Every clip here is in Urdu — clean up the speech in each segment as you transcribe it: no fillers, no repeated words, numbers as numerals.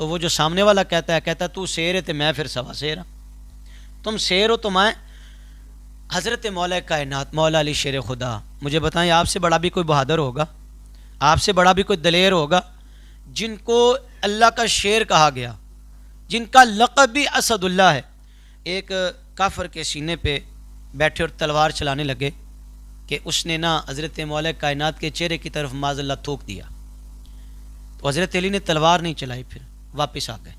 تو وہ جو سامنے والا کہتا ہے تو شیر ہے تو میں پھر سوا شیر ہوں، تم شیر ہو تو میں حضرت مولا کائنات مولا علی شیر خدا، مجھے بتائیں آپ سے بڑا بھی کوئی بہادر ہوگا، آپ سے بڑا بھی کوئی دلیر ہوگا، جن کو اللہ کا شیر کہا گیا، جن کا لقب بھی اسد اللہ ہے، ایک کافر کے سینے پہ بیٹھے اور تلوار چلانے لگے کہ اس نے نا حضرت مولا کائنات کے چہرے کی طرف معاذ اللہ تھوک دیا، تو حضرت علی نے تلوار نہیں چلائی، پھر واپس آ گئے،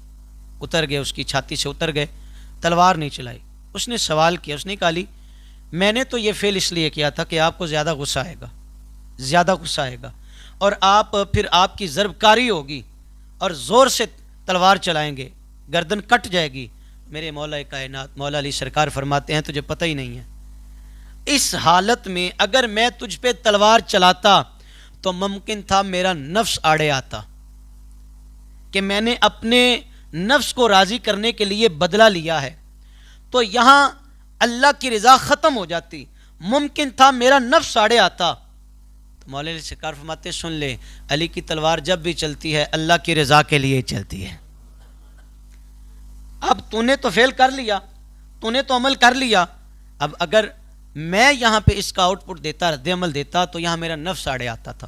اتر گئے، اس کی چھاتی سے اتر گئے، تلوار نہیں چلائی۔ اس نے سوال کیا، اس نے کہا علی میں نے تو یہ فعل اس لیے کیا تھا کہ آپ کو زیادہ غصہ آئے گا، زیادہ غصہ آئے گا، اور پھر آپ کی ضرب کاری ہوگی اور زور سے تلوار چلائیں گے، گردن کٹ جائے گی۔ میرے مولا کائنات مولا علی سرکار فرماتے ہیں تجھے پتہ ہی نہیں ہے، اس حالت میں اگر میں تجھ پہ تلوار چلاتا تو ممکن تھا میرا نفس آڑے آتا، کہ میں نے اپنے نفس کو راضی کرنے کے لیے بدلہ لیا ہے، تو یہاں اللہ کی رضا ختم ہو جاتی، ممکن تھا میرا نفس آڑے آتا۔ تو مولا علی سرکار فرماتے سن لے، علی کی تلوار جب بھی چلتی ہے اللہ کی رضا کے لیے چلتی ہے۔ اب تو نے تو فیل کر لیا، تو نے تو عمل کر لیا، اب اگر میں یہاں پہ اس کا آؤٹ پٹ دیتا، رد عمل دیتا، تو یہاں میرا نفس آڑے آتا تھا۔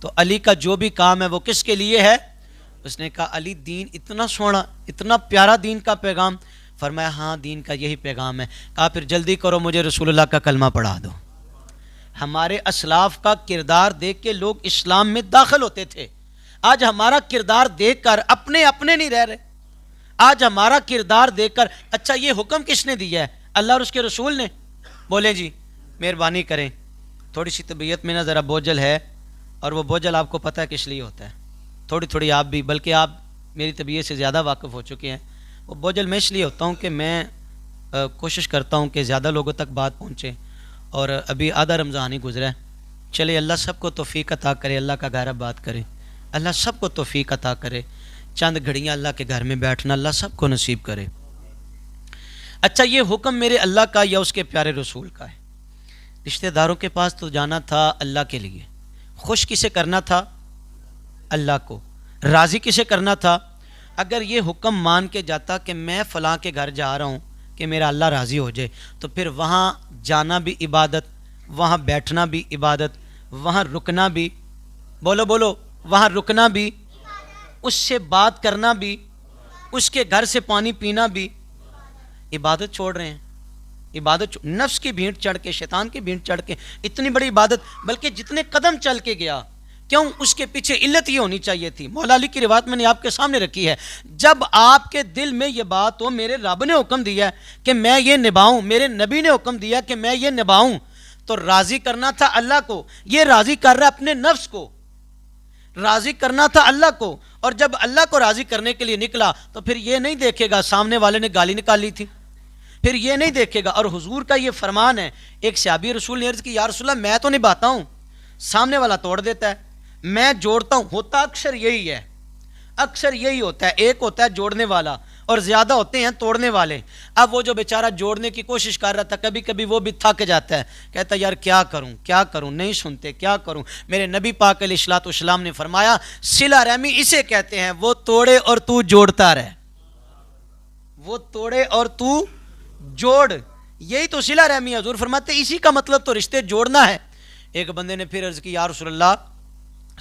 تو علی کا جو بھی کام ہے وہ کس کے لیے ہے؟ اس نے کہا علی دین اتنا سونا، اتنا پیارا دین کا پیغام، فرمایا ہاں دین کا یہی پیغام ہے۔ کہا پھر جلدی کرو مجھے رسول اللہ کا کلمہ پڑھا دو۔ ہمارے اسلاف کا کردار دیکھ کے لوگ اسلام میں داخل ہوتے تھے، آج ہمارا کردار دیکھ کر اپنے نہیں رہ رہے، آج ہمارا کردار دیکھ کر اچھا یہ حکم کس نے دیا ہے؟ اللہ اور اس کے رسول نے؟ بولیں جی مہربانی کریں، تھوڑی سی طبیعت میں نا ذرا بوجھل ہے، اور وہ بوجھل آپ کو پتہ ہے کس لیے ہوتا ہے، تھوڑی آپ بھی، بلکہ آپ میری طبیعت سے زیادہ واقف ہو چکے ہیں۔ وہ بوجھل میں اس لیے ہوتا ہوں کہ میں کوشش کرتا ہوں کہ زیادہ لوگوں تک بات پہنچے، اور ابھی آدھا رمضان ہی گزرا ہے، چلے اللہ سب کو توفیق عطا کرے، اللہ کا گھر بات کرے، اللہ سب کو توفیق عطا کرے، چند گھڑیاں اللہ کے گھر میں بیٹھنا اللہ سب کو نصیب کرے۔ اچھا یہ حکم میرے اللہ کا یا اس کے پیارے رسول کا ہے؟ رشتہ داروں کے پاس تو جانا تھا اللہ کے لیے، خوش کسے کرنا تھا؟ اللہ کو۔ راضی کسے کرنا تھا؟ اگر یہ حکم مان کے جاتا کہ میں فلاں کے گھر جا رہا ہوں کہ میرا اللہ راضی ہو جائے، تو پھر وہاں جانا بھی عبادت، وہاں بیٹھنا بھی عبادت، وہاں رکنا بھی، بولو وہاں رکنا بھی، اس سے بات کرنا بھی، اس کے گھر سے پانی پینا بھی، عبادت چھوڑ رہے ہیں۔ عبادت نفس کی بھینٹ چڑھ کے، شیطان کی بھینٹ چڑھ کے اتنی بڑی عبادت، بلکہ جتنے قدم چل کے گیا، کیوں؟ اس کے پیچھے علت یہ ہونی چاہیے تھی۔ مولا علی کی روایت میں نے آپ کے سامنے رکھی ہے، جب آپ کے دل میں یہ بات ہو میرے رب نے حکم دیا کہ میں یہ نبھاؤں، میرے نبی نے حکم دیا کہ میں یہ نبھاؤں، تو راضی کرنا تھا اللہ کو، یہ راضی کر رہا اپنے نفس کو، راضی کرنا تھا اللہ کو، اور جب اللہ کو راضی کرنے کے لیے نکلا تو پھر یہ نہیں دیکھے گا سامنے والے نے گالی نکالی تھی، پھر یہ نہیں دیکھے گا۔ اور حضور کا یہ فرمان ہے، ایک صحابی رسول نے عرض کی یا رسول اللہ میں تو نبھاتا ہوں، سامنے والا توڑ دیتا ہے، میں جوڑتا ہوں، ہوتا اکثر یہی ہے، اکثر یہی ہوتا ہے، ایک ہوتا ہے جوڑنے والا اور زیادہ ہوتے ہیں توڑنے والے۔ اب وہ جو بیچارہ جوڑنے کی کوشش کر رہا تھا، کبھی کبھی وہ بھی تھک جاتا ہے، کہتا ہے یار کیا کروں، نہیں سنتے، کیا کروں۔ میرے نبی پاک علیہ الصلوۃ والسلام نے فرمایا صلہ رحمی اسے کہتے ہیں، وہ توڑے اور تو جوڑتا رہے، وہ توڑے اور تو جوڑ، یہی تو صلہ رحمی ہے۔ حضور فرماتے اسی کا مطلب تو رشتے جوڑنا ہے۔ ایک بندے نے پھر عرض کی یا رسول اللہ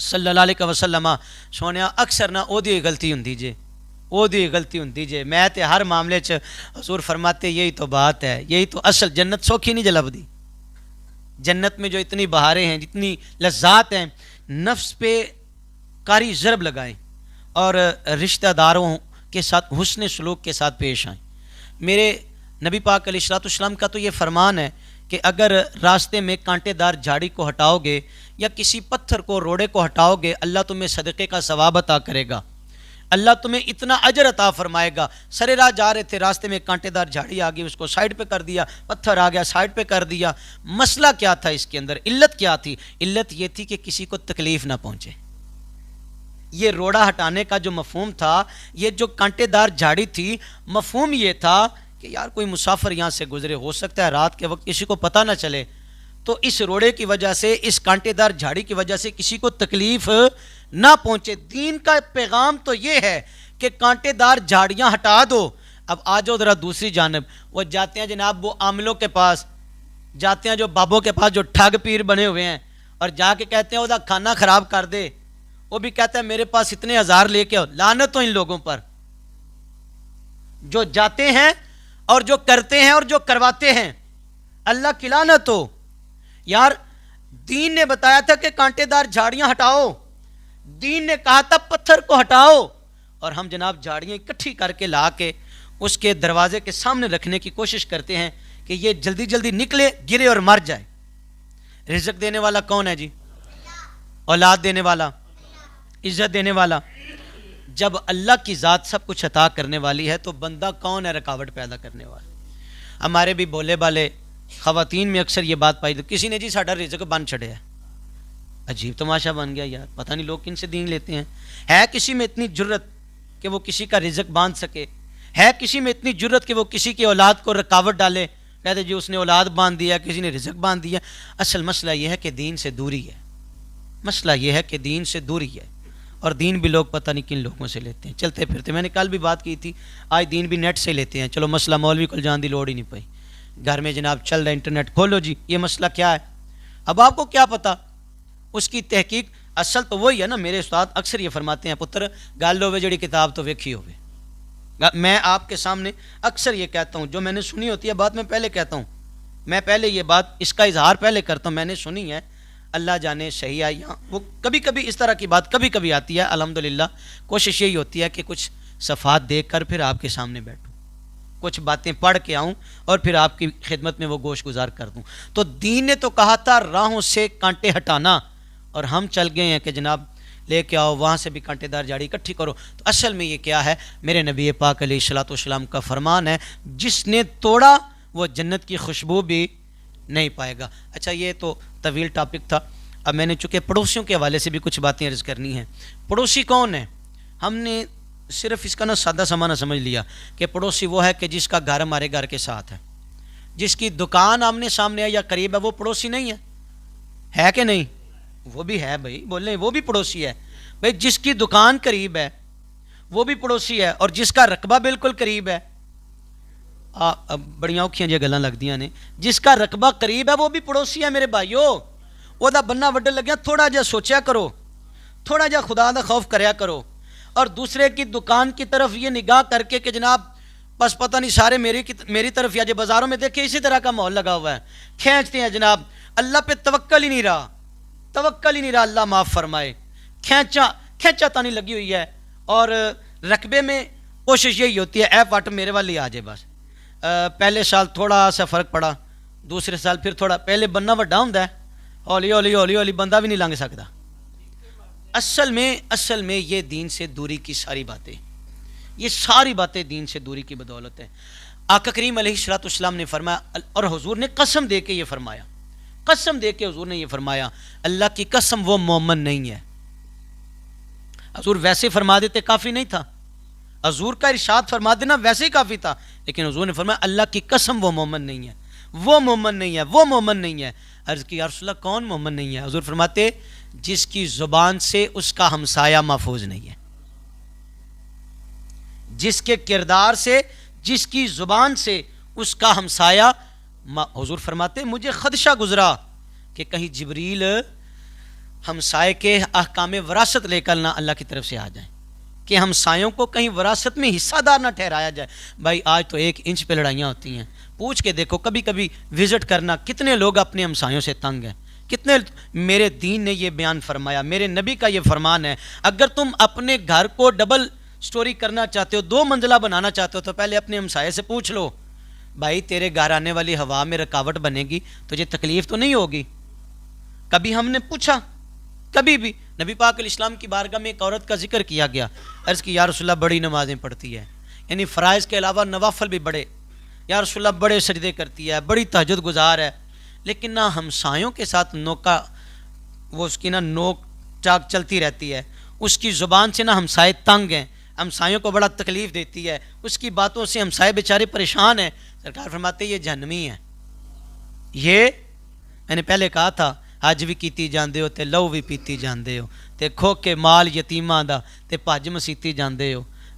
صلی اللہ علیہ وسلم سونیا اکثر نہ او دی غلطی ہوندی جے، میں تے ہر معاملے چ، حضور فرماتے یہی تو بات ہے، یہی تو اصل جنت سوکھی نہیں جلب دی، جنت میں جو اتنی بہاریں ہیں، جتنی لذات ہیں، نفس پہ کاری ضرب لگائیں اور رشتہ داروں کے ساتھ حسن سلوک کے ساتھ پیش آئیں۔ میرے نبی پاک علیہ الصلوۃ والسلام کا تو یہ فرمان ہے کہ اگر راستے میں کانٹے دار جھاڑی کو ہٹاؤ گے یا کسی پتھر کو، روڑے کو ہٹاؤ گے، اللہ تمہیں صدقے کا ثواب عطا کرے گا، اللہ تمہیں اتنا اجر عطا فرمائے گا۔ سرے راہ جا رہے تھے، راستے میں کانٹے دار جھاڑی آ گئی، اس کو سائڈ پہ کر دیا، پتھر آ گیا سائڈ پہ کر دیا۔ مسئلہ کیا تھا اس کے اندر؟ علت کیا تھی؟ علت یہ تھی کہ کسی کو تکلیف نہ پہنچے۔ یہ روڑا ہٹانے کا جو مفہوم تھا، یہ جو کانٹے دار جھاڑی تھی، مفہوم یہ تھا کہ یار کوئی مسافر یہاں سے گزرے، ہو سکتا ہے رات کے وقت کسی کو پتہ نہ چلے، تو اس روڑے کی وجہ سے، اس کانٹے دار جھاڑی کی وجہ سے کسی کو تکلیف نہ پہنچے۔ دین کا پیغام تو یہ ہے کہ کانٹے دار جھاڑیاں ہٹا دو. اب آ جاؤ ذرا دوسری جانب. وہ جاتے ہیں جناب وہ عاملوں کے پاس جاتے ہیں, جو بابوں کے پاس, جو ٹھگ پیر بنے ہوئے ہیں, اور جا کے کہتے ہیں وہ کھانا خراب کر دے. وہ بھی کہتا ہے میرے پاس اتنے ہزار لے کے آؤ. لعنت ہو ان لوگوں پر جو جاتے ہیں اور جو کرتے ہیں اور جو کرواتے ہیں. اللہ کی لعنت ہو. یار دین نے بتایا تھا کہ کانٹے دار جھاڑیاں ہٹاؤ, دین نے کہا تھا پتھر کو ہٹاؤ, اور ہم جناب جھاڑیاں اکٹھی کر کے لا کے اس کے دروازے کے سامنے رکھنے کی کوشش کرتے ہیں کہ یہ جلدی جلدی نکلے, گرے اور مر جائے. رزق دینے والا کون ہے جی؟ اولاد دینے والا, عزت دینے والا. جب اللہ کی ذات سب کچھ عطا کرنے والی ہے تو بندہ کون ہے رکاوٹ پیدا کرنے والا؟ ہمارے بھی بولے بالے خواتین میں اکثر یہ بات پائی, تو کسی نے جی ساڈا رزق بن چھڑیا ہے. عجیب تماشا بن گیا یار, پتہ نہیں لوگ کن سے دین لیتے ہیں. ہے کسی میں اتنی جرت کہ وہ کسی کا رزق باندھ سکے؟ ہے کسی میں اتنی جرت کہ وہ کسی کی اولاد کو رکاوٹ ڈالے, کہتے جی اس نے اولاد باندھ دیا, کسی نے رزق باندھ دیا؟ اصل مسئلہ یہ ہے کہ دین سے دوری ہے. مسئلہ یہ ہے کہ دین سے دوری ہے, اور دین بھی لوگ پتہ نہیں کن لوگوں سے لیتے ہیں, چلتے پھرتے. میں نے کل بھی بات کی تھی, آج دین بھی نیٹ سے لیتے ہیں. چلو مسئلہ مولوی کو جان دی لوڑ ہی نہیں پئی, گھر میں جناب چل رہا ہے انٹرنیٹ کھولو جی, یہ مسئلہ کیا ہے. اب آپ کو کیا پتا اس کی تحقیق؟ اصل تو وہی ہے نا. میرے استاد اکثر یہ فرماتے ہیں, پتر گل ہوے جڑی کتاب تو ویکھی ہوے. میں آپ کے سامنے اکثر یہ کہتا ہوں, جو میں نے سنی ہوتی ہے بات میں پہلے کہتا ہوں, میں پہلے یہ بات اس کا اظہار پہلے کرتا ہوں. میں نے سنی ہے, اللہ جانے صحیح ہے یا وہ کبھی کبھی اس طرح کی بات کبھی کبھی آتی ہے. الحمدللہ کوشش یہی ہوتی ہے کہ کچھ صفحات دیکھ کر پھر آپ کے سامنے بیٹھوں, کچھ باتیں پڑھ کے آؤں اور پھر آپ کی خدمت میں وہ گوش گزار کر دوں. تو دین نے تو کہا تھا راہوں سے کانٹے ہٹانا, اور ہم چل گئے ہیں کہ جناب لے کے آؤ وہاں سے بھی کانٹے دار جھاڑی اکٹھی کرو. تو اصل میں یہ کیا ہے؟ میرے نبی پاک علیہ الصلوۃ والسلام کا فرمان ہے, جس نے توڑا وہ جنت کی خوشبو بھی نہیں پائے گا. اچھا یہ تو طویل ٹاپک تھا. اب میں نے چونکہ پڑوسیوں کے حوالے سے بھی کچھ باتیں عرض کرنی ہیں. پڑوسی کون ہے؟ ہم نے صرف اس کا نا سادہ سمانہ سمجھ لیا کہ پڑوسی وہ ہے کہ جس کا گھر ہمارے گھر کے ساتھ ہے, جس کی دکان آمنے سامنے ہے یا قریب ہے, وہ پڑوسی نہیں ہے کہ نہیں؟ وہ بھی ہے بھائی, بولیں وہ بھی پڑوسی ہے بھائی. جس کی دکان قریب ہے وہ بھی پڑوسی ہے, اور جس کا رقبہ بالکل قریب ہے, بڑیاں اوکھیاں جی گلاں لگدیاں نے, جس کا رقبہ قریب ہے وہ بھی پڑوسی ہے. میرے بھائیو وہ دا بننا وڈن لگیا, تھوڑا جا سوچیا کرو, تھوڑا جا خدا دا خوف کریا کرو, اور دوسرے کی دکان کی طرف یہ نگاہ کر کے کہ جناب بس پتہ نہیں سارے میری طرف, یا جو بازاروں میں دیکھے اسی طرح کا ماحول لگا ہوا ہے, کھینچتے ہیں جناب. اللہ پہ توکل ہی نہیں رہا, توکل ہی نہیں رہا, اللہ معاف فرمائے. کھینچا تانی لگی ہوئی ہے, اور رقبے میں کوشش یہی ہوتی ہے اے پٹ میرے والی آ جائے بس. پہلے سال تھوڑا سا فرق پڑا, دوسرے سال پھر تھوڑا, پہلے بننا وڈا ہوندا ہے, ہولی ہولی ہولی ہولی بندہ بھی نہیں لنگ سکتا. اصل میں یہ دین سے دوری کی ساری باتیں, یہ ساری باتیں دین سے دوری کی بدولت ہیں. آقا کریم علیہ الصلوۃ والسلام نے فرمایا, اور حضور نے قسم دے کے یہ فرمایا, قسم دے کے حضور نے یہ فرمایا, اللہ کی قسم وہ مومن نہیں ہے. حضور ویسے فرما دیتے کافی نہیں تھا, حضور کا ارشاد فرما دینا ویسے ہی کافی تھا, لیکن حضور نے فرمایا اللہ کی قسم وہ مومن نہیں ہے, وہ مومن نہیں ہے, وہ مومن نہیں ہے. عرض کی یا رسول اللہ کون مومن نہیں ہے؟ حضور فرماتے جس کی زبان سے اس کا ہمسایہ محفوظ نہیں ہے, جس کے کردار سے, جس کی زبان سے اس کا ہمسایہ. حضور فرماتے مجھے خدشہ گزرا کہ کہیں جبریل ہمسائے کے احکام وراثت لے کر نہ اللہ کی طرف سے آ جائیں, کہ ہمسایوں کو کہیں وراثت میں حصہ دار نہ ٹھہرایا جائے. بھائی آج تو 1 انچ پہ لڑائیاں ہوتی ہیں, پوچھ کے دیکھو کبھی کبھی وزٹ کرنا, کتنے لوگ اپنے ہمسایوں سے تنگ ہیں, کتنے. میرے دین نے یہ بیان فرمایا, میرے نبی کا یہ فرمان ہے, اگر تم اپنے گھر کو ڈبل سٹوری کرنا چاہتے ہو, 2 منزلہ بنانا چاہتے ہو, تو پہلے اپنے ہمسائے سے پوچھ لو بھائی تیرے گھر آنے والی ہوا میں رکاوٹ بنے گی, تجھے تکلیف تو نہیں ہوگی؟ کبھی ہم نے پوچھا؟ کبھی بھی. نبی پاک علیہ السلام کی بارگاہ میں ایک عورت کا ذکر کیا گیا, عرض کی یا رسول اللہ بڑی نمازیں پڑھتی ہے, یعنی فرائض کے علاوہ نوافل بھی بڑے, یا رسول اللہ بڑے سجدے کرتی ہے, بڑی تہجد گزار ہے, لیکن نہ ہمسایوں کے ساتھ نوکا وہ اس کی نہ نوک چاک چلتی رہتی ہے, اس کی زبان سے نہ ہمسائے تنگ ہیں, ہمسایوں کو بڑا تکلیف دیتی ہے, اس کی باتوں سے ہمسائے بیچارے پریشان ہیں. سرکار فرماتے یہ جہنمی ہے. یہ میں نے پہلے کہا تھا, حج بھی کیتی جاندے ہو تے لو بھی پیتی جاندے ہو, تے کھو کے مال یتیماں دا تے بھج مسیتی جاندے ہو.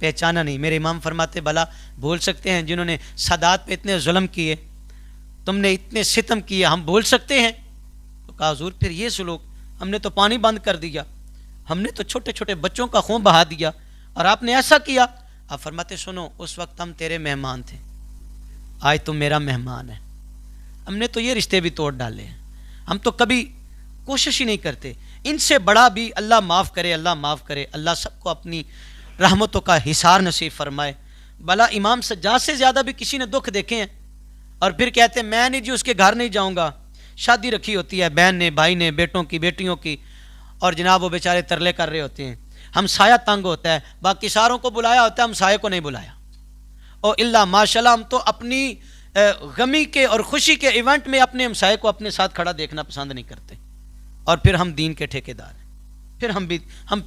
پہچانا نہیں. میرے امام فرماتے بھلا بھول سکتے ہیں جنہوں نے سادات پہ اتنے ظلم کیے, تم نے اتنے ستم کیے, ہم بھول سکتے ہیں؟ تو کہا حضور پھر یہ سلوک, ہم نے تو پانی بند کر دیا, ہم نے تو چھوٹے چھوٹے بچوں کا خون بہا دیا, اور آپ نے ایسا کیا. آپ فرماتے سنو, اس وقت ہم تیرے مہمان تھے, آج تم میرا مہمان ہے. ہم نے تو یہ رشتے بھی توڑ ڈالے ہیں, ہم تو کبھی کوشش ہی نہیں کرتے. ان سے بڑا بھی اللہ معاف کرے, اللہ معاف کرے, اللہ سب کو اپنی رحمتوں کا حصار نصیب فرمائے. بھلا امام سجاد سے زیادہ بھی کسی نے دکھ دیکھے ہیں, اور پھر کہتے ہیں میں نہیں جی اس کے گھر نہیں جاؤں گا. شادی رکھی ہوتی ہے بہن نے, بھائی نے, بیٹوں کی, بیٹیوں کی, اور جناب وہ بیچارے ترلے کر رہے ہوتے ہیں. ہم سایہ تنگ ہوتا ہے, باقی ساروں کو بلایا ہوتا ہے, ہم سایہ کو نہیں بلایا. اور اللہ ماشاء اللہ ہم تو اپنی غمی کے اور خوشی کے ایونٹ میں اپنے ہمسائے کو اپنے ساتھ کھڑا دیکھنا پسند نہیں کرتے, اور پھر ہم دین کے ٹھیکیدار ہیں.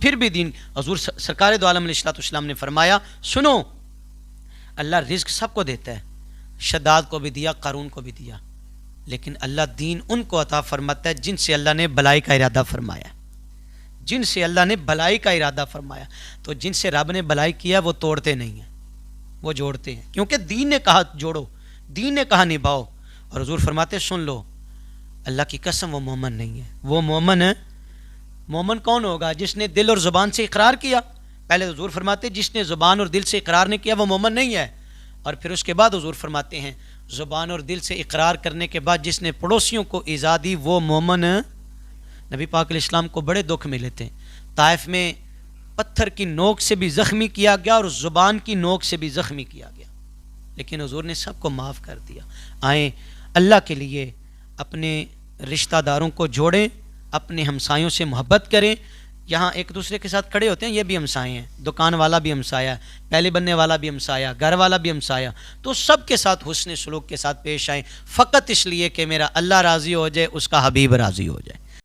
پھر بھی دین. حضور سرکار دو عالم علیہ الصلوۃ والسلام نے فرمایا سنو, اللہ رزق سب کو دیتا ہے, شداد کو بھی دیا, قارون کو بھی دیا, لیکن اللہ دین ان کو عطا فرماتا ہے جن سے اللہ نے بلائی کا ارادہ فرمایا, جن سے اللہ نے بلائی کا ارادہ فرمایا. تو جن سے رب نے بلائی کیا وہ توڑتے نہیں ہیں, وہ جوڑتے ہیں, کیونکہ دین نے کہا جوڑو, دین نے کہا نبھاؤ. اور حضور فرماتے سن لو, اللہ کی قسم وہ مومن نہیں ہے. وہ مومن ہے. مومن کون ہوگا؟ جس نے دل اور زبان سے اقرار کیا. پہلے حضور فرماتے جس نے زبان اور دل سے اقرار نہیں کیا وہ مومن نہیں ہے. اور پھر اس کے بعد حضور فرماتے ہیں زبان اور دل سے اقرار کرنے کے بعد جس نے پڑوسیوں کو ایذا دی وہ مومن. نبی پاک علیہ السلام کو بڑے دکھ ملے تھے. طائف میں پتھر کی نوک سے بھی زخمی کیا گیا اور زبان کی نوک سے بھی زخمی کیا گیا, لیکن حضور نے سب کو معاف کر دیا. آئیں اللہ کے لیے اپنے رشتہ داروں کو جوڑیں, اپنے ہمسایوں سے محبت کریں. یہاں ایک دوسرے کے ساتھ کھڑے ہوتے ہیں, یہ بھی ہمسائے ہیں, دکان والا بھی ہمسایا, پہلے بننے والا بھی ہمسایا, گھر والا بھی ہمسایا. تو سب کے ساتھ حسن سلوک کے ساتھ پیش آئیں, فقط اس لیے کہ میرا اللہ راضی ہو جائے, اس کا حبیب راضی ہو جائے.